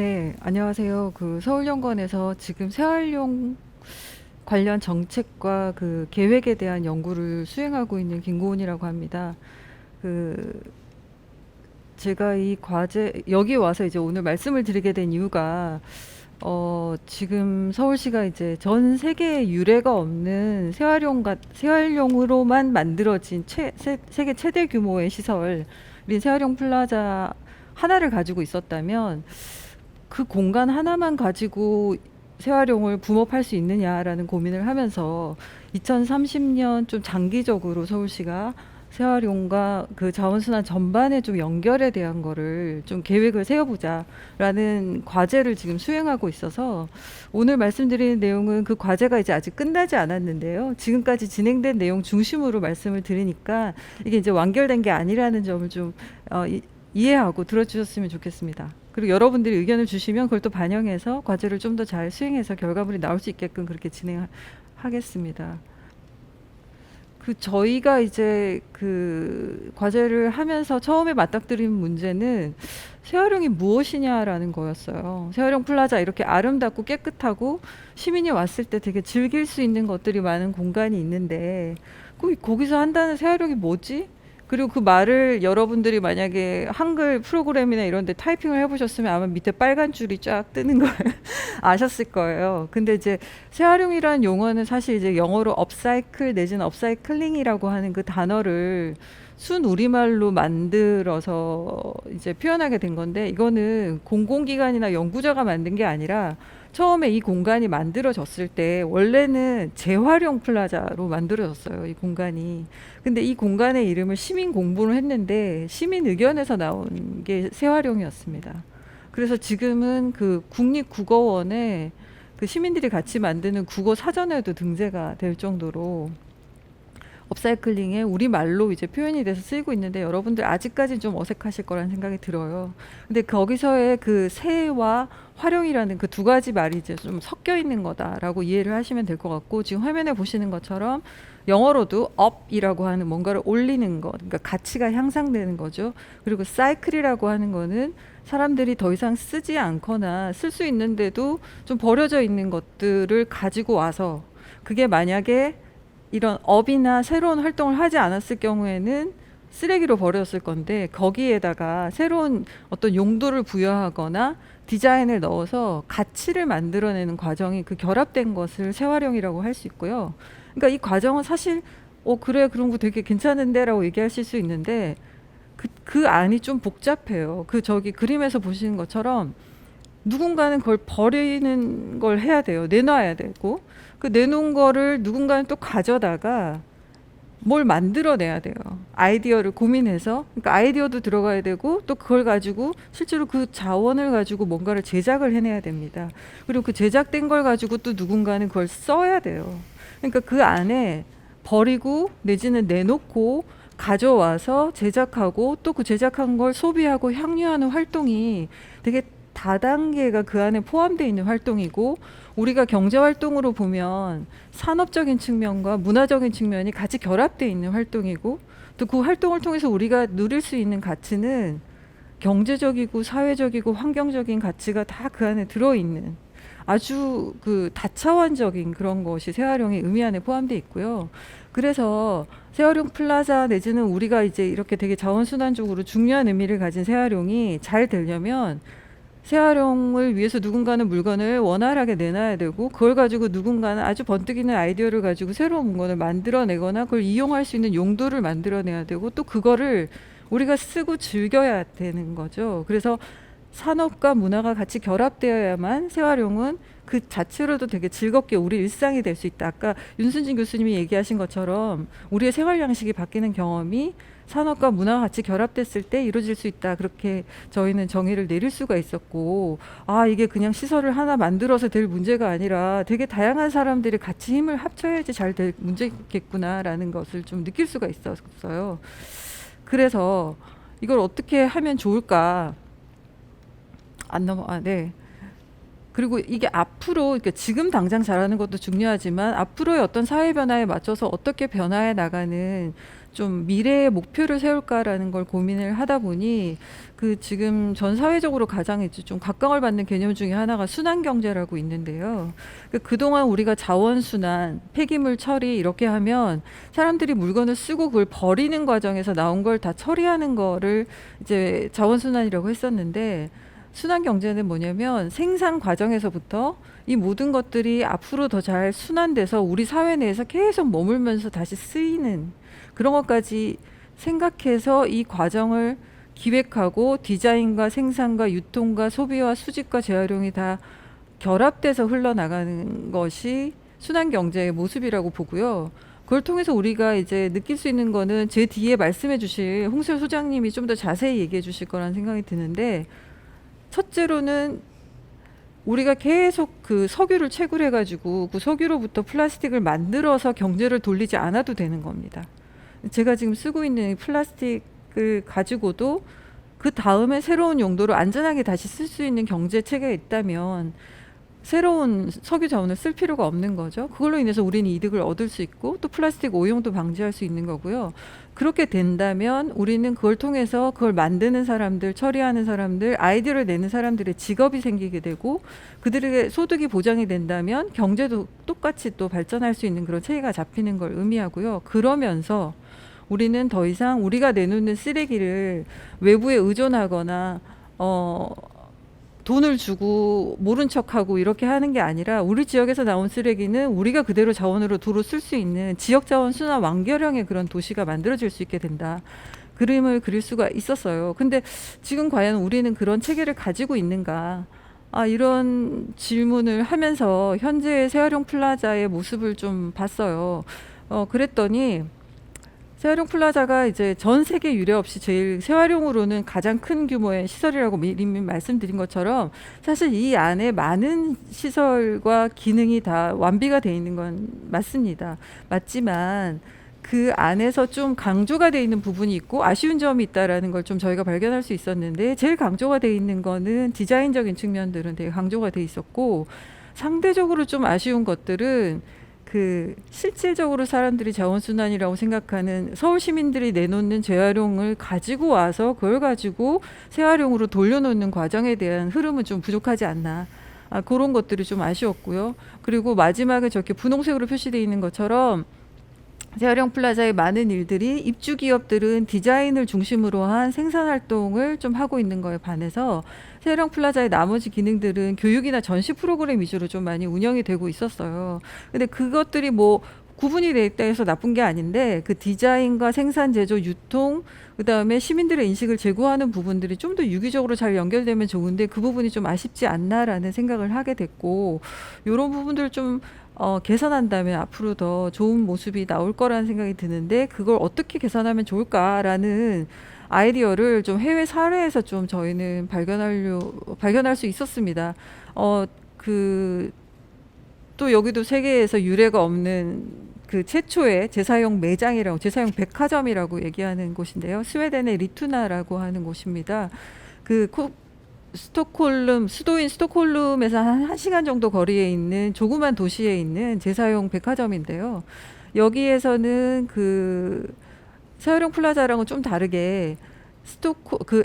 네, 안녕하세요. 서울연구원에서 지금 재활용 관련 정책과 계획에 대한 연구를 수행하고 있는 김고은이라고 합니다. 그 제가 이 과제 여기 와서 이제 오늘 말씀을 드리게 된 이유가 지금 서울시가 이제 전 세계에 유례가 없는 재활용으로만 만들어진 세계 최대 규모의 시설인 재활용 플라자 하나를 가지고 있었다면 그 공간 하나만 가지고 재활용을 붐업할 수 있느냐라는 고민을 하면서 2030년 좀 장기적으로 서울시가 재활용과 그 자원순환 전반의 좀 연결에 대한 거를 좀 계획을 세워보자라는 과제를 지금 수행하고 있어서 오늘 말씀드리는 내용은 그 과제가 이제 아직 끝나지 않았는데요. 지금까지 진행된 내용 중심으로 말씀을 드리니까 이게 이제 완결된 게 아니라는 점을 좀 이해하고 들어주셨으면 좋겠습니다. 그리고 여러분들이 의견을 주시면 그걸 또 반영해서 과제를 좀 더 잘 수행해서 결과물이 나올 수 있게끔 그렇게 진행하겠습니다. 저희가 이제 과제를 하면서 처음에 맞닥뜨린 문제는 재활용이 무엇이냐라는 거였어요. 재활용 플라자 이렇게 아름답고 깨끗하고 시민이 왔을 때 되게 즐길 수 있는 것들이 많은 공간이 있는데 거기서 한다는 재활용이 뭐지? 그리고 그 말을 여러분들이 만약에 한글 프로그램이나 이런 데 타이핑을 해보셨으면 아마 밑에 빨간 줄이 쫙 뜨는 걸 아셨을 거예요. 근데 이제 재활용이라는 용어는 사실 이제 영어로 업사이클 내지는 업사이클링이라고 하는 그 단어를 순 우리말로 만들어서 이제 표현하게 된 건데 이거는 공공기관이나 연구자가 만든 게 아니라 처음에 이 공간이 만들어졌을 때 원래는 재활용 플라자로 만들어졌어요. 이 공간이. 근데 이 공간의 이름을 시민 공부를 했는데 시민 의견에서 나온 게 재활용이었습니다. 그래서 지금은 국립국어원에 시민들이 같이 만드는 국어 사전에도 등재가 될 정도로 업사이클링에 우리말로 이제 표현이 돼서 쓰이고 있는데 여러분들 아직까지 좀 어색하실 거라는 생각이 들어요. 근데 거기서의 새와 활용이라는 그 두 가지 말이 이제 좀 섞여 있는 거다라고 이해를 하시면 될 것 같고 지금 화면에 보시는 것처럼 영어로도 up이라고 하는 뭔가를 올리는 것, 그러니까 가치가 향상되는 거죠. 그리고 cycle이라고 하는 거는 사람들이 더 이상 쓰지 않거나 쓸 수 있는데도 좀 버려져 있는 것들을 가지고 와서 그게 만약에 이런 업이나 새로운 활동을 하지 않았을 경우에는 쓰레기로 버렸을 건데 거기에다가 새로운 어떤 용도를 부여하거나 디자인을 넣어서 가치를 만들어내는 과정이 결합된 것을 재활용이라고 할 수 있고요. 그러니까 이 과정은 사실 그래 그런 거 되게 괜찮은데 라고 얘기하실 수 있는데 그 안이 좀 복잡해요. 저기 그림에서 보시는 것처럼 누군가는 그걸 버리는 걸 해야 돼요. 내놔야 되고 내놓은 거를 누군가는 또 가져다가 뭘 만들어내야 돼요. 아이디어를 고민해서 그러니까 아이디어도 들어가야 되고 또 그걸 가지고 실제로 그 자원을 가지고 뭔가를 제작을 해내야 됩니다. 그리고 그 제작된 걸 가지고 또 누군가는 그걸 써야 돼요. 그러니까 그 안에 버리고 내지는 내놓고 가져와서 제작하고 또 그 제작한 걸 소비하고 향유하는 활동이 되게 다단계가 그 안에 포함되어 있는 활동이고 우리가 경제 활동으로 보면 산업적인 측면과 문화적인 측면이 같이 결합되어 있는 활동이고 또 그 활동을 통해서 우리가 누릴 수 있는 가치는 경제적이고 사회적이고 환경적인 가치가 다 그 안에 들어있는 아주 다차원적인 그런 것이 재활용의 의미 안에 포함되어 있고요. 그래서 재활용 플라자 내지는 우리가 이제 이렇게 되게 자원순환적으로 중요한 의미를 가진 재활용이 잘 되려면 재활용을 위해서 누군가는 물건을 원활하게 내놔야 되고 그걸 가지고 누군가는 아주 번뜩이는 아이디어를 가지고 새로운 물건을 만들어내거나 그걸 이용할 수 있는 용도를 만들어내야 되고 또 그거를 우리가 쓰고 즐겨야 되는 거죠. 그래서 산업과 문화가 같이 결합되어야만 재활용은 그 자체로도 되게 즐겁게 우리 일상이 될 수 있다. 아까 윤순진 교수님이 얘기하신 것처럼 우리의 생활 양식이 바뀌는 경험이 산업과 문화가 같이 결합됐을 때 이루어질 수 있다. 그렇게 저희는 정의를 내릴 수가 있었고 이게 그냥 시설을 하나 만들어서 될 문제가 아니라 되게 다양한 사람들이 같이 힘을 합쳐야지 잘 될 문제겠구나라는 것을 좀 느낄 수가 있었어요. 그래서 이걸 어떻게 하면 좋을까? 네. 그리고 이게 앞으로, 그러니까 지금 당장 잘하는 것도 중요하지만 앞으로의 어떤 사회 변화에 맞춰서 어떻게 변화해 나가는 좀 미래의 목표를 세울까라는 걸 고민을 하다 보니 그 지금 전 사회적으로 가장 이제 좀 각광을 받는 개념 중에 하나가 순환 경제라고 있는데요. 그동안 우리가 자원 순환, 폐기물 처리 이렇게 하면 사람들이 물건을 쓰고 그걸 버리는 과정에서 나온 걸 다 처리하는 거를 이제 자원 순환이라고 했었는데, 순환 경제는 뭐냐면 생산 과정에서부터 이 모든 것들이 앞으로 더 잘 순환돼서 우리 사회 내에서 계속 머물면서 다시 쓰이는 그런 것까지 생각해서 이 과정을 기획하고 디자인과 생산과 유통과 소비와 수집과 재활용이 다 결합돼서 흘러나가는 것이 순환 경제의 모습이라고 보고요. 그걸 통해서 우리가 이제 느낄 수 있는 거는 제 뒤에 말씀해 주실 홍수열 소장님이 좀 더 자세히 얘기해 주실 거라는 생각이 드는데, 첫째로는 우리가 계속 그 석유를 채굴해가지고 그 석유로부터 플라스틱을 만들어서 경제를 돌리지 않아도 되는 겁니다. 제가 지금 쓰고 있는 이 플라스틱을 가지고도 그 다음에 새로운 용도로 안전하게 다시 쓸 수 있는 경제 체계가 있다면 새로운 석유 자원을 쓸 필요가 없는 거죠. 그걸로 인해서 우리는 이득을 얻을 수 있고 또 플라스틱 오염도 방지할 수 있는 거고요. 그렇게 된다면 우리는 그걸 통해서 그걸 만드는 사람들, 처리하는 사람들, 아이디어를 내는 사람들의 직업이 생기게 되고 그들에게 소득이 보장이 된다면 경제도 똑같이 또 발전할 수 있는 그런 체계가 잡히는 걸 의미하고요. 그러면서 우리는 더 이상 우리가 내놓는 쓰레기를 외부에 의존하거나 돈을 주고 모른 척하고 이렇게 하는 게 아니라 우리 지역에서 나온 쓰레기는 우리가 그대로 자원으로 도로 쓸 수 있는 지역 자원 순환 완결형의 그런 도시가 만들어질 수 있게 된다. 그림을 그릴 수가 있었어요. 근데 지금 과연 우리는 그런 체계를 가지고 있는가? 이런 질문을 하면서 현재의 재활용 플라자의 모습을 좀 봤어요. 그랬더니 재활용 플라자가 이제 전 세계 유례 없이 제일 재활용으로는 가장 큰 규모의 시설이라고 미리 말씀드린 것처럼 사실 이 안에 많은 시설과 기능이 다 완비가 돼 있는 건 맞습니다. 맞지만 그 안에서 좀 강조가 돼 있는 부분이 있고 아쉬운 점이 있다라는 걸 좀 저희가 발견할 수 있었는데, 제일 강조가 돼 있는 거는 디자인적인 측면들은 되게 강조가 돼 있었고, 상대적으로 좀 아쉬운 것들은 그 실질적으로 사람들이 자원순환이라고 생각하는 서울 시민들이 내놓는 재활용을 가지고 와서 그걸 가지고 재활용으로 돌려놓는 과정에 대한 흐름은 좀 부족하지 않나. 그런 것들이 좀 아쉬웠고요. 그리고 마지막에 저렇게 분홍색으로 표시되어 있는 것처럼 재활용 플라자의 많은 일들이 입주 기업들은 디자인을 중심으로 한 생산 활동을 좀 하고 있는 거에 반해서 재활용 플라자의 나머지 기능들은 교육이나 전시 프로그램 위주로 좀 많이 운영이 되고 있었어요. 근데 그것들이 뭐 구분이 돼 있다 해서 나쁜 게 아닌데, 그 디자인과 생산, 제조, 유통, 그다음에 시민들의 인식을 제고하는 부분들이 좀 더 유기적으로 잘 연결되면 좋은데 그 부분이 좀 아쉽지 않나라는 생각을 하게 됐고, 이런 부분들을 좀 개선한다면 앞으로 더 좋은 모습이 나올 거라는 생각이 드는데, 그걸 어떻게 개선하면 좋을까라는 아이디어를 좀 해외 사례에서 좀 저희는 발견할 수 있었습니다. 또 여기도 세계에서 유례가 없는 그 최초의 재사용 매장이라고, 재사용 백화점이라고 얘기하는 곳인데요. 스웨덴의 리투나라고 하는 곳입니다. 수도인 스톡홀름에서 한 1시간 정도 거리에 있는 조그만 도시에 있는 재사용 백화점인데요. 여기에서는 그 재활용 플라자랑은 좀 다르게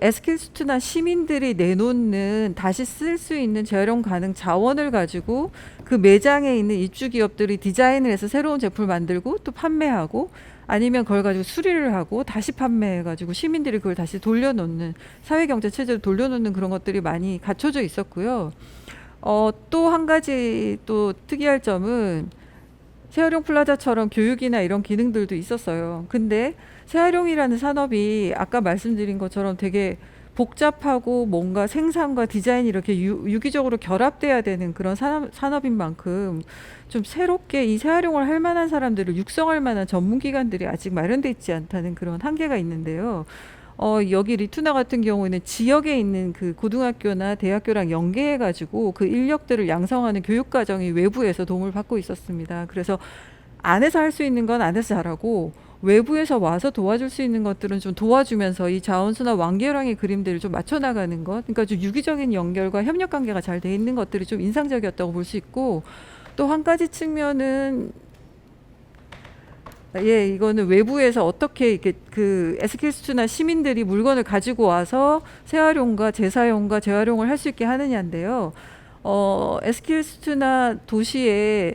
에스킬스투나 시민들이 내놓는 다시 쓸 수 있는 재활용 가능 자원을 가지고 그 매장에 있는 입주 기업들이 디자인을 해서 새로운 제품을 만들고 또 판매하고, 아니면 그걸 가지고 수리를 하고 다시 판매해가지고 시민들이 그걸 다시 돌려놓는, 사회경제 체제로 돌려놓는 그런 것들이 많이 갖춰져 있었고요. 또 한 가지 또 특이할 점은 재활용 플라자처럼 교육이나 이런 기능들도 있었어요. 근데 재활용이라는 산업이 아까 말씀드린 것처럼 되게 복잡하고 뭔가 생산과 디자인이 이렇게 유기적으로 결합돼야 되는 그런 산업인 만큼 좀 새롭게 이 재활용을 할 만한 사람들을 육성할 만한 전문기관들이 아직 마련돼 있지 않다는 그런 한계가 있는데요. 여기 리투나 같은 경우에는 지역에 있는 그 고등학교나 대학교랑 연계해가지고 그 인력들을 양성하는 교육과정이 외부에서 도움을 받고 있었습니다. 그래서 안에서 할 수 있는 건 안에서 잘하고 외부에서 와서 도와줄 수 있는 것들은 좀 도와주면서 이 자원순환 완결형의 그림들을 좀 맞춰 나가는 것, 그러니까 좀 유기적인 연결과 협력 관계가 잘 돼 있는 것들이 좀 인상적이었다고 볼 수 있고, 또 한 가지 측면은 예, 이거는 외부에서 어떻게 이렇게 그 에스킬스투나 시민들이 물건을 가지고 와서 재활용과 재사용과 재활용을 할 수 있게 하느냐인데요. 에스킬스투나 도시에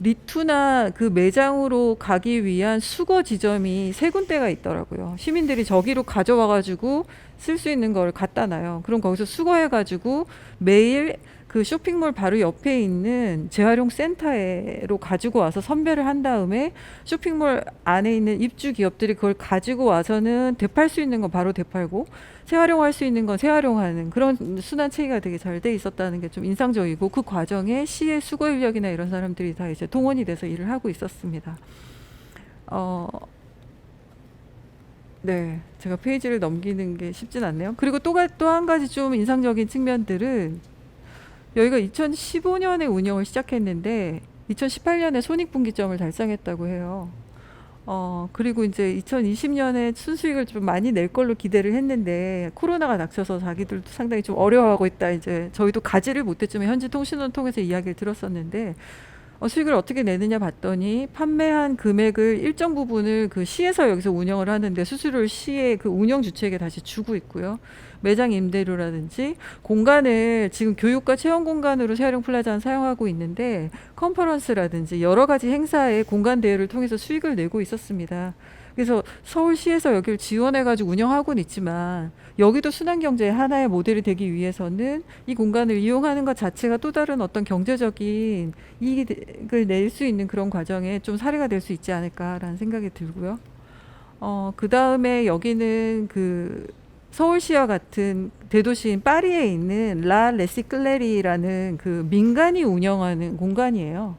리투나 그 매장으로 가기 위한 수거 지점이 세 군데가 있더라고요. 시민들이 저기로 가져와가지고 쓸 수 있는 걸 갖다 놔요. 그럼 거기서 수거해가지고 매일 그 쇼핑몰 바로 옆에 있는 재활용 센터로 가지고 와서 선별을 한 다음에 쇼핑몰 안에 있는 입주 기업들이 그걸 가지고 와서는 되팔 수 있는 건 바로 되팔고 재활용할 수 있는 건 재활용하는 그런 순환 체계가 되게 잘 돼 있었다는 게 좀 인상적이고, 그 과정에 시의 수거 인력이나 이런 사람들이 다 이제 동원이 돼서 일을 하고 있었습니다. 어, 네, 제가 페이지를 넘기는 게 쉽진 않네요. 그리고 또 한 가지 좀 인상적인 측면들은, 여기가 2015년에 운영을 시작했는데 2018년에 손익분기점을 달성했다고 해요. 그리고 이제 2020년에 순수익을 좀 많이 낼 걸로 기대를 했는데 코로나가 닥쳐서 자기들도 상당히 좀 어려워하고 있다. 이제 저희도 가지를 못했지만 현지 통신원 통해서 이야기를 들었었는데, 수익을 어떻게 내느냐 봤더니 판매한 금액을 일정 부분을 그 시에서 여기서 운영을 하는데 수수료를 시의 그 운영 주체에게 다시 주고 있고요. 매장 임대료라든지 공간을 지금 교육과 체험 공간으로 세아령 플라자는 사용하고 있는데 컨퍼런스라든지 여러 가지 행사의 공간 대여를 통해서 수익을 내고 있었습니다. 그래서 서울시에서 여기를 지원해가지고 운영하고는 있지만 여기도 순환경제의 하나의 모델이 되기 위해서는 이 공간을 이용하는 것 자체가 또 다른 어떤 경제적인 이익을 낼 수 있는 그런 과정에 좀 사례가 될 수 있지 않을까라는 생각이 들고요. 그 다음에 여기는 그 서울시와 같은 대도시인 파리에 있는 라 레시클레리라는 그 민간이 운영하는 공간이에요.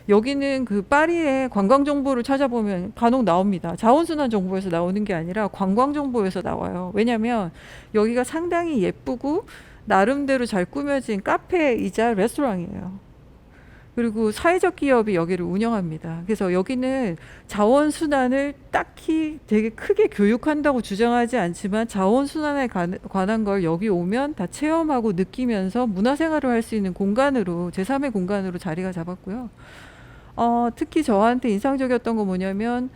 여기는 그 파리의 관광 정보를 찾아보면 간혹 나옵니다. 자원순환 정보에서 나오는 게 아니라 관광 정보에서 나와요. 왜냐면 여기가 상당히 예쁘고 나름대로 잘 꾸며진 카페이자 레스토랑이에요. 그리고 사회적 기업이 여기를 운영합니다. 그래서 여기는 자원순환을 딱히 되게 크게 교육한다고 주장하지 않지만 자원순환에 관한 걸 여기 오면 다 체험하고 느끼면서 문화생활을 할 수 있는 공간으로, 제3의 공간으로 자리가 잡았고요. 특히 저한테 인상적이었던 건 뭐냐면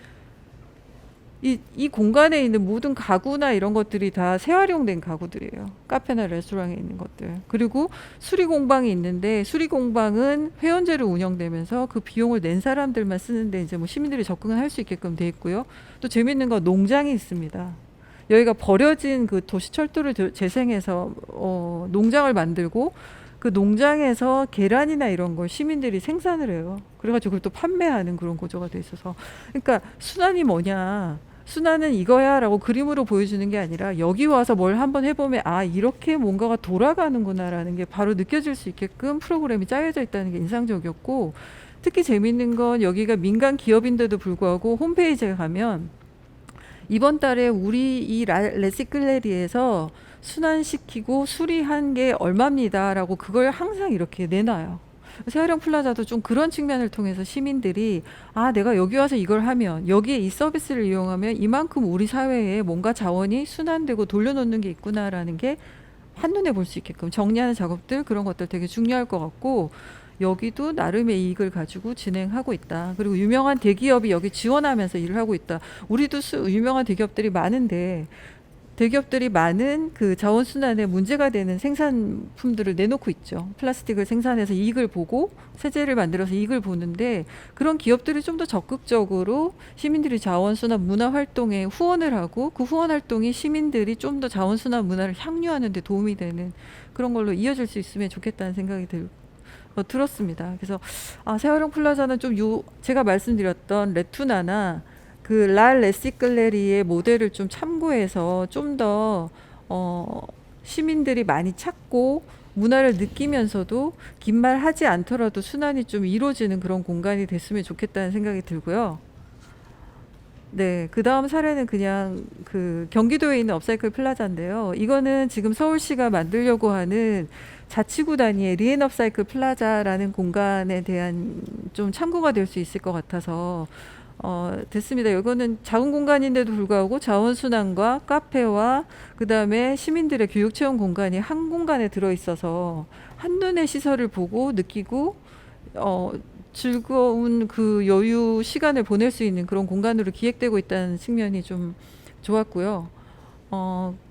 이 공간에 있는 모든 가구나 이런 것들이 다 재활용된 가구들이에요. 카페나 레스토랑에 있는 것들. 그리고 수리공방이 있는데 수리공방은 회원제로 운영되면서 그 비용을 낸 사람들만 쓰는데 이제 뭐 시민들이 접근을 할 수 있게끔 돼 있고요. 또 재밌는 건 농장이 있습니다. 여기가 버려진 그 도시철도를 재생해서 농장을 만들고 그 농장에서 계란이나 이런 걸 시민들이 생산을 해요. 그래가지고 그걸 또 판매하는 그런 구조가 돼 있어서, 그러니까 순환이 뭐냐, 순환은 이거야 라고 그림으로 보여주는 게 아니라 여기 와서 뭘 한번 해보면 아 이렇게 뭔가가 돌아가는구나 라는 게 바로 느껴질 수 있게끔 프로그램이 짜여져 있다는 게 인상적이었고, 특히 재밌는 건 여기가 민간 기업인데도 불구하고 홈페이지에 가면 이번 달에 우리 이 레시클레리에서 순환시키고 수리한 게 얼마입니다 라고 그걸 항상 이렇게 내놔요. 세아령 플라자도 좀 그런 측면을 통해서 시민들이 아 내가 여기 와서 이걸 하면, 여기에 이 서비스를 이용하면 이만큼 우리 사회에 뭔가 자원이 순환되고 돌려놓는 게 있구나라는 게 한눈에 볼 수 있게끔 정리하는 작업들, 그런 것들 되게 중요할 것 같고, 여기도 나름의 이익을 가지고 진행하고 있다. 그리고 유명한 대기업이 여기 지원하면서 일을 하고 있다. 우리도 유명한 대기업들이 많은데 대기업들이 많은 그 자원순환에 문제가 되는 생산품들을 내놓고 있죠. 플라스틱을 생산해서 이익을 보고 세제를 만들어서 이익을 보는데, 그런 기업들이 좀 더 적극적으로 시민들이 자원순환 문화 활동에 후원을 하고 그 후원 활동이 시민들이 좀 더 자원순환 문화를 향유하는 데 도움이 되는 그런 걸로 이어질 수 있으면 좋겠다는 생각이 들었습니다. 그래서 세아령 플라자는 좀 제가 말씀드렸던 레투나나 그 레시클레리의 모델을 좀 참고해서 좀 더 시민들이 많이 찾고 문화를 느끼면서도 긴 말 하지 않더라도 순환이 좀 이루어지는 그런 공간이 됐으면 좋겠다는 생각이 들고요. 네, 그 다음 사례는 그냥 그 경기도에 있는 업사이클 플라자인데요. 이거는 지금 서울시가 만들려고 하는 자치구 단위의 리앤업사이클 플라자라는 공간에 대한 좀 참고가 될 수 있을 것 같아서 됐습니다. 이거는 작은 공간인데도 불구하고 자원순환과 카페와 그다음에 시민들의 교육 체험 공간이 한 공간에 들어 있어서 한눈에 시설을 보고 느끼고 어, 즐거운 그 여유 시간을 보낼 수 있는 그런 공간으로 기획되고 있다는 측면이 좀 좋았고요.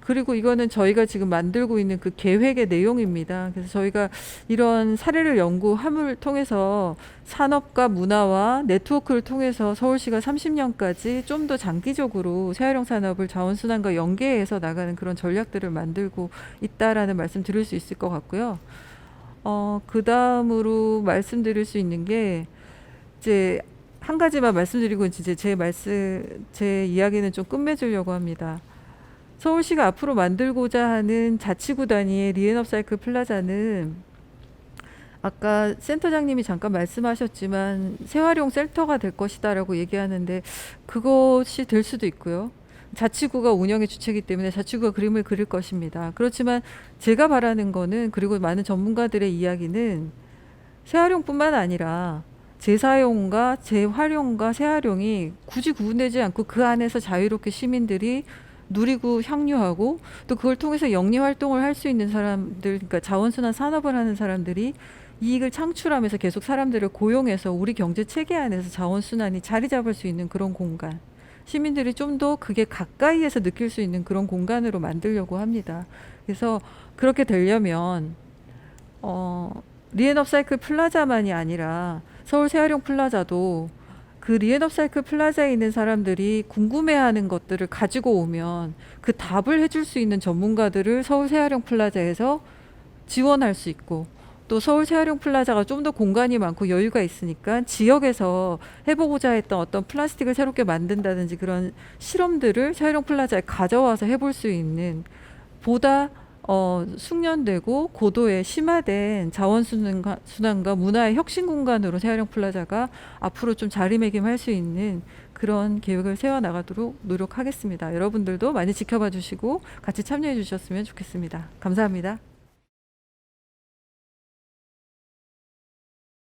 그리고 이거는 저희가 지금 만들고 있는 그 계획의 내용입니다. 그래서 저희가 이런 사례를 연구함을 통해서 산업과 문화와 네트워크를 통해서 서울시가 30년까지 좀 더 장기적으로 재활용 산업을 자원순환과 연계해서 나가는 그런 전략들을 만들고 있다라는 말씀 드릴 수 있을 것 같고요. 그 다음으로 말씀드릴 수 있는 게 이제 한 가지만 말씀드리고 이제 제 이야기는 좀 끝맺으려고 합니다. 서울시가 앞으로 만들고자 하는 자치구 단위의 리앤업사이클 플라자는 아까 센터장님이 잠깐 말씀하셨지만 재활용 센터가 될 것이다라고 얘기하는데 그것이 될 수도 있고요. 자치구가 운영의 주체이기 때문에 자치구가 그림을 그릴 것입니다. 그렇지만 제가 바라는 거는, 그리고 많은 전문가들의 이야기는 재활용뿐만 아니라 재사용과 재활용과 재활용이 굳이 구분되지 않고 그 안에서 자유롭게 시민들이 누리고 향유하고 또 그걸 통해서 영리 활동을 할 수 있는 사람들, 그러니까 자원순환 산업을 하는 사람들이 이익을 창출하면서 계속 사람들을 고용해서 우리 경제 체계 안에서 자원순환이 자리 잡을 수 있는 그런 공간, 시민들이 좀 더 그게 가까이에서 느낄 수 있는 그런 공간으로 만들려고 합니다. 그래서 그렇게 되려면 리앤업사이클 플라자만이 아니라 서울 재활용 플라자도 그 리앤업사이클 플라자에 있는 사람들이 궁금해하는 것들을 가지고 오면 그 답을 해줄 수 있는 전문가들을 서울 재활용 플라자에서 지원할 수 있고, 또 서울 재활용 플라자가 좀 더 공간이 많고 여유가 있으니까 지역에서 해보고자 했던 어떤 플라스틱을 새롭게 만든다든지 그런 실험들을 재활용 플라자에 가져와서 해볼 수 있는 보다 숙련되고 고도의 심화된 자원순환과 문화의 혁신 공간으로 재활용 플라자가 앞으로 좀 자리매김할 수 있는 그런 계획을 세워나가도록 노력하겠습니다. 여러분들도 많이 지켜봐 주시고 같이 참여해 주셨으면 좋겠습니다. 감사합니다.